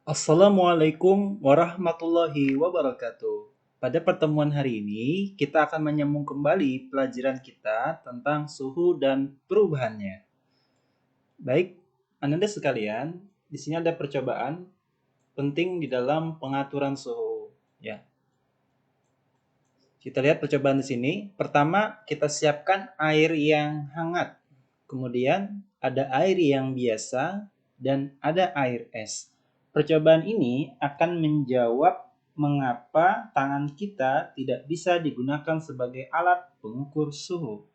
Assalamualaikum warahmatullahi wabarakatuh. Pada pertemuan hari ini, kita akan menyambung kembali pelajaran kita tentang suhu dan perubahannya. Baik, Anda sekalian, di sini ada percobaan penting di dalam pengaturan suhu. Ya, kita lihat percobaan di sini. Pertama, kita siapkan air yang hangat. Kemudian ada air yang biasa dan ada air es. Percobaan ini akan menjawab mengapa tangan kita tidak bisa digunakan sebagai alat pengukur suhu.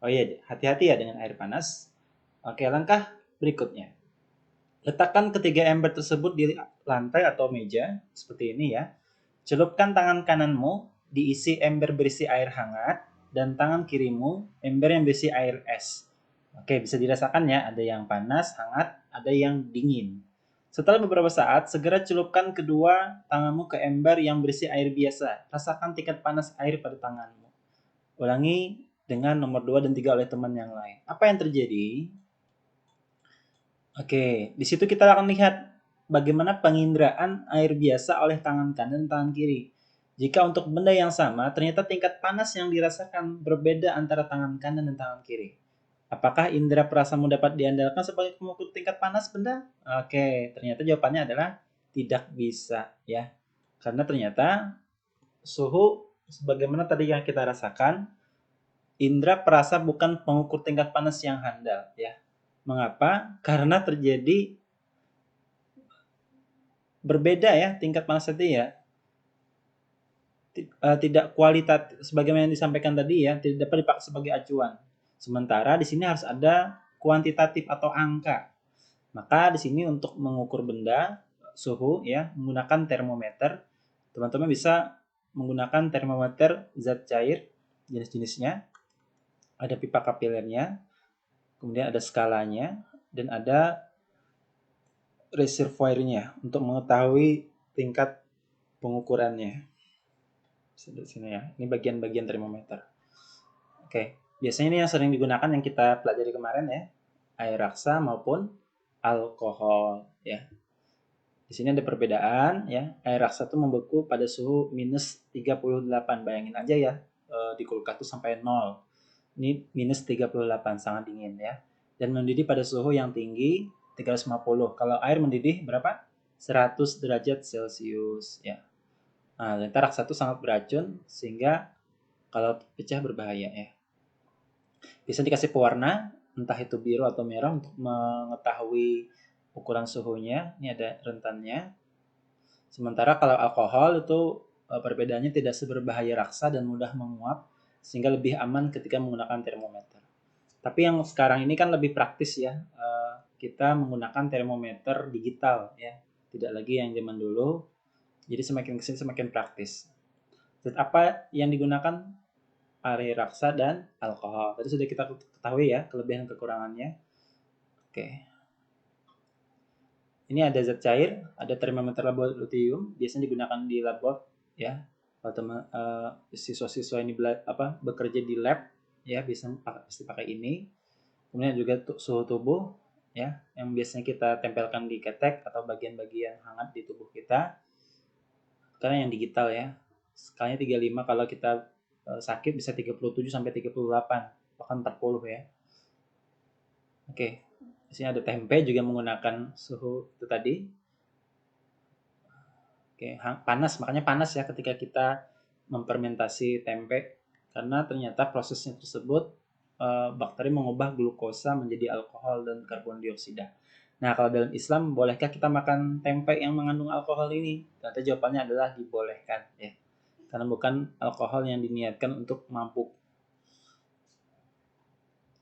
Oh iya, hati-hati ya dengan air panas. Oke, langkah berikutnya. Letakkan ketiga ember tersebut di lantai atau meja, seperti ini ya. Celupkan tangan kananmu diisi ember berisi air hangat dan tangan kirimu ember yang berisi air es. Oke, bisa dirasakan ya, ada yang panas, hangat, ada yang dingin. Setelah beberapa saat, segera celupkan kedua tanganmu ke ember yang berisi air biasa. Rasakan tingkat panas air pada tanganmu. Ulangi dengan nomor 2 dan 3 oleh teman yang lain. Apa yang terjadi? Oke, di situ kita akan lihat bagaimana penginderaan air biasa oleh tangan kanan dan tangan kiri. Jika untuk benda yang sama, ternyata tingkat panas yang dirasakan berbeda antara tangan kanan dan tangan kiri. Apakah indera perasamu dapat diandalkan sebagai pengukur tingkat panas benda? Oke, ternyata jawabannya adalah tidak bisa ya. Karena ternyata suhu sebagaimana tadi yang kita rasakan, indera perasa bukan pengukur tingkat panas yang handal ya. Mengapa? Karena terjadi berbeda ya tingkat panas tadi ya. Tidak kualitatif sebagaimana yang disampaikan tadi ya, tidak dapat dipakai sebagai acuan. Sementara di sini harus ada kuantitatif atau angka. Maka di sini untuk mengukur benda suhu ya menggunakan termometer. Teman-teman bisa menggunakan termometer zat cair jenis-jenisnya. Ada pipa kapilernya, kemudian ada skalanya dan ada reservoirnya untuk mengetahui tingkat pengukurannya. Di sini ya. Ini bagian-bagian termometer. Oke, biasanya ini yang sering digunakan yang kita pelajari kemarin ya, air raksa maupun alkohol ya. Di sini ada perbedaan ya. Air raksa itu membeku pada suhu minus 38. Bayangin aja ya, di kulkas itu sampai 0. Ini minus 38, sangat dingin ya. Dan mendidih pada suhu yang tinggi 350. Kalau air mendidih berapa? 100 derajat Celcius ya. Nah, ternyata raksa itu sangat beracun sehingga kalau pecah berbahaya ya. Bisa dikasih pewarna, entah itu biru atau merah untuk mengetahui ukuran suhunya. Ini ada rentannya. Sementara kalau alkohol itu perbedaannya tidak seberbahaya raksa dan mudah menguap sehingga lebih aman ketika menggunakan termometer. Tapi yang sekarang ini kan lebih praktis ya. Kita menggunakan termometer digital ya. Tidak lagi yang zaman dulu. Jadi semakin kesini semakin praktis. Zat apa yang digunakan? Air raksa dan alkohol. Tadi sudah kita ketahui ya kelebihan dan kekurangannya. Oke. Ini ada zat cair, ada termometer laboratorium, biasanya digunakan di labor ya. Kalau teman siswa-siswa ini bekerja di lab ya, pasti pakai ini. Kemudian juga suhu tubuh ya, yang biasanya kita tempelkan di ketek atau bagian-bagian hangat di tubuh kita. Karena yang digital ya. Skalanya 35, kalau kita sakit bisa 37 sampai 38, bahkan 40 ya. Oke. Di sini ada tempe juga menggunakan suhu itu tadi. Oke, panas, makanya panas ya ketika kita memfermentasi tempe karena ternyata prosesnya tersebut bakteri mengubah glukosa menjadi alkohol dan karbon dioksida. Nah, kalau dalam Islam bolehkah kita makan tempe yang mengandung alkohol ini? Ternyata jawabannya adalah dibolehkan ya. Karena bukan alkohol yang diniatkan untuk mabuk.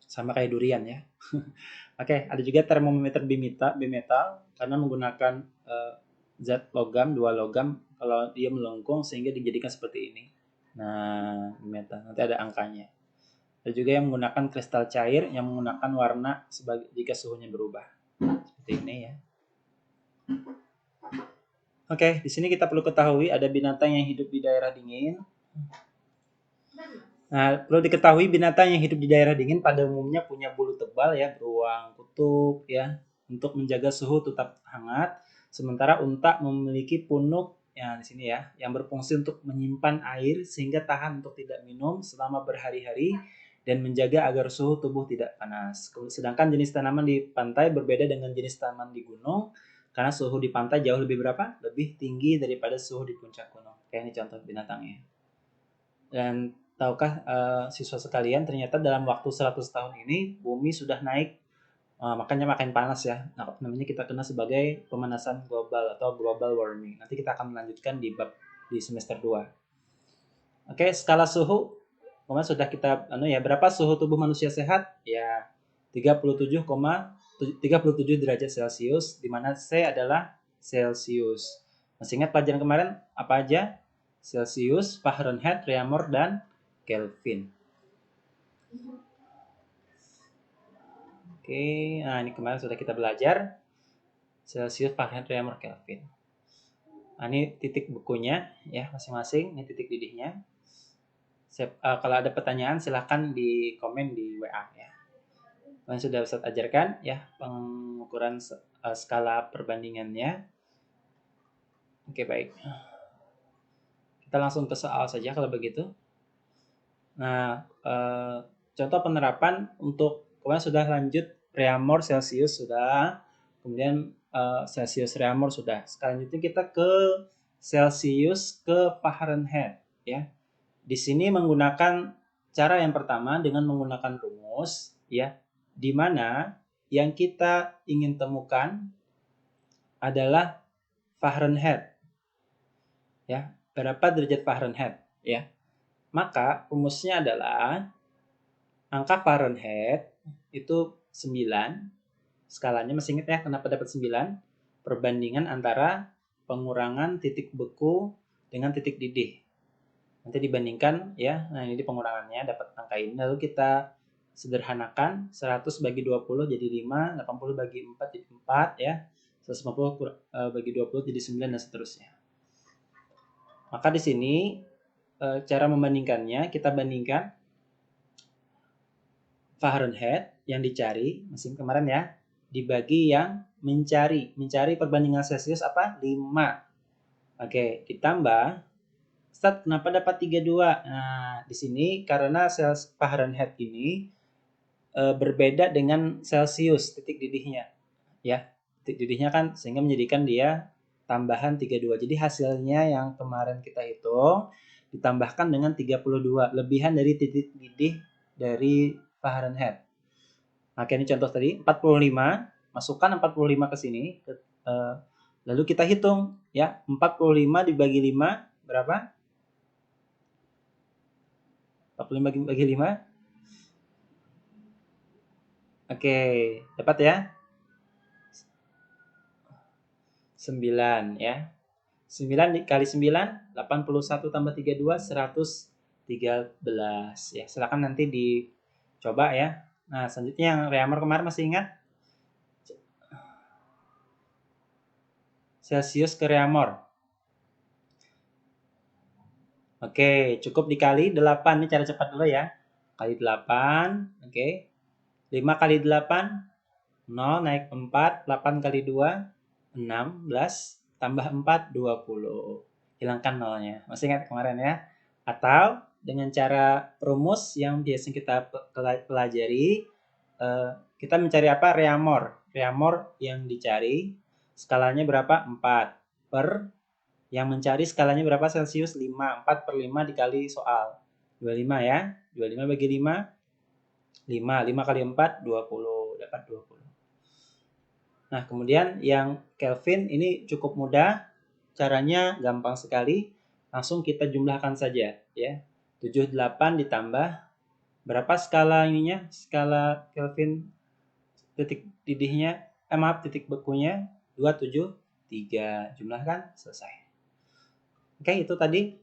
Sama kayak durian ya. Oke, ada juga termometer bimetal karena menggunakan zat logam, dua logam, kalau dia melengkung sehingga dijadikan seperti ini. Nah, bimetal nanti ada angkanya. Ada juga yang menggunakan kristal cair yang menggunakan warna jika suhunya berubah. Seperti ini ya. Oke, di sini kita perlu ketahui ada binatang yang hidup di daerah dingin. Nah, perlu diketahui binatang yang hidup di daerah dingin pada umumnya punya bulu tebal ya, beruang kutub ya, untuk menjaga suhu tetap hangat. Sementara unta memiliki punuk yang di sini ya, yang berfungsi untuk menyimpan air sehingga tahan untuk tidak minum selama berhari-hari dan menjaga agar suhu tubuh tidak panas. Sedangkan jenis tanaman di pantai berbeda dengan jenis tanaman di gunung karena suhu di pantai jauh lebih berapa? Lebih tinggi daripada suhu di puncak gunung. Kayak ini contoh binatangnya. Dan tahukah siswa sekalian, ternyata dalam waktu 100 tahun ini bumi sudah naik, makanya makin panas ya. Nah, namanya kita kenal sebagai pemanasan global atau global warming. Nanti kita akan melanjutkan di semester 2. Oke, skala suhu kemarin sudah kita berapa suhu tubuh manusia sehat? Ya, 37 derajat Celcius, di mana C adalah Celsius. Masih ingat pelajaran kemarin apa aja? Celsius, Fahrenheit, Reaumur, dan Kelvin. Oke, nah ini kemarin sudah kita belajar Celsius, Fahrenheit, Reaumur, Kelvin. Nah, ini titik bukunya ya masing-masing, ini titik didihnya. Kalau ada pertanyaan silahkan di komen di WA ya. Kalian sudah Ustaz ajarkan ya pengukuran skala perbandingannya. Oke, baik. Kita langsung ke soal saja kalau begitu. Nah, contoh penerapan untuk kalian sudah lanjut Reaumur Celsius sudah, kemudian Celsius Reaumur sudah. Selanjutnya kita ke Celsius ke Fahrenheit ya. Di sini menggunakan cara yang pertama dengan menggunakan rumus ya, di mana yang kita ingin temukan adalah Fahrenheit. Ya, berapa derajat Fahrenheit ya. Maka rumusnya adalah angka Fahrenheit itu 9. Skalanya masih ingat ya kenapa dapat 9? Perbandingan antara pengurangan titik beku dengan titik didih. Nanti dibandingkan ya. Nah, ini pengurangannya dapat angka ini. Lalu kita sederhanakan 100 bagi 20 jadi 5, 80 bagi 4 jadi 4 ya. 150 bagi 20 jadi 9 dan seterusnya. Maka di sini cara membandingkannya, kita bandingkan Fahrenheit yang dicari mesin kemarin ya dibagi yang mencari perbandingan Celsius apa? 5. Oke, ditambah Ustaz, kenapa dapat 32? Nah, di sini karena Fahrenheit ini berbeda dengan Celsius titik didihnya. Ya, titik didihnya kan sehingga menjadikan dia tambahan 32. Jadi hasilnya yang kemarin kita hitung ditambahkan dengan 32, lebihan dari titik didih dari Fahrenheit. Nah, ini contoh tadi 45, masukkan 45 ke sini, lalu kita hitung ya, 45 dibagi 5 berapa? 45 bagi 5. Oke, dapat ya? 9 ya. 9 kali 9, 81 tambah 32, 113 ya. Silakan nanti dicoba ya. Nah, selanjutnya yang Reaumur kemarin masih ingat? Celsius ke Reaumur. Oke, cukup dikali 8. Ini cara cepat dulu ya. Kali 8, oke. 5 kali 8, 0, naik 4. 8 kali 2, 16. Tambah 4, 20. Hilangkan nolnya. Masih ingat kemarin ya? Atau dengan cara rumus yang biasa kita pelajari, kita mencari apa? Reaumur. Reaumur yang dicari skalanya berapa? 4. Per yang mencari skalanya berapa Celsius? 5. 4 per 5 dikali soal. 25 ya. 25 bagi 5, 5. 5 kali 4, 20. Dapat 20. Nah, kemudian yang Kelvin ini cukup mudah. Caranya gampang sekali. Langsung kita jumlahkan saja ya. 78 ditambah berapa skala ininya? Skala Kelvin titik didihnya, titik bekunya 273. Jumlahkan, selesai. Oke, itu tadi.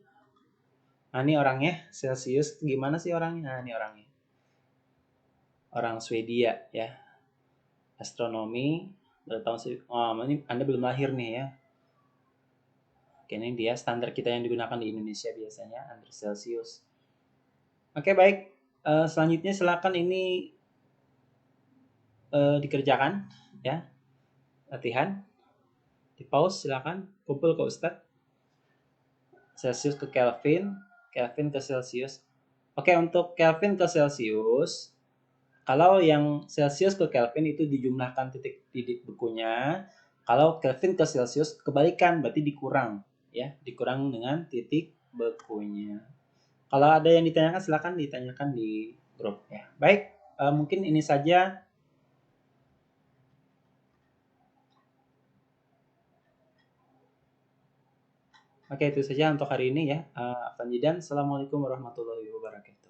Nah, ini orangnya Celsius gimana sih orangnya? Nah, ini orangnya. Orang Swedia ya. Astronomi tahun ini Anda belum lahir nih ya. Oke, ini dia standar kita yang digunakan di Indonesia biasanya, under Celsius. Oke, baik. Selanjutnya silakan ini dikerjakan ya. Latihan. Di pause silakan, kumpul ke Ustadz. Celsius ke Kelvin, Kelvin ke Celsius. Oke, untuk Kelvin ke Celsius, kalau yang Celsius ke Kelvin itu dijumlahkan titik-titik bekunya. Kalau Kelvin ke Celsius kebalikan, berarti dikurang, ya, dikurang dengan titik bekunya. Kalau ada yang ditanyakan silakan ditanyakan di grup ya. Baik, mungkin ini saja. Oke, itu saja untuk hari ini ya. Afan Jidan. Assalamualaikum warahmatullahi wabarakatuh.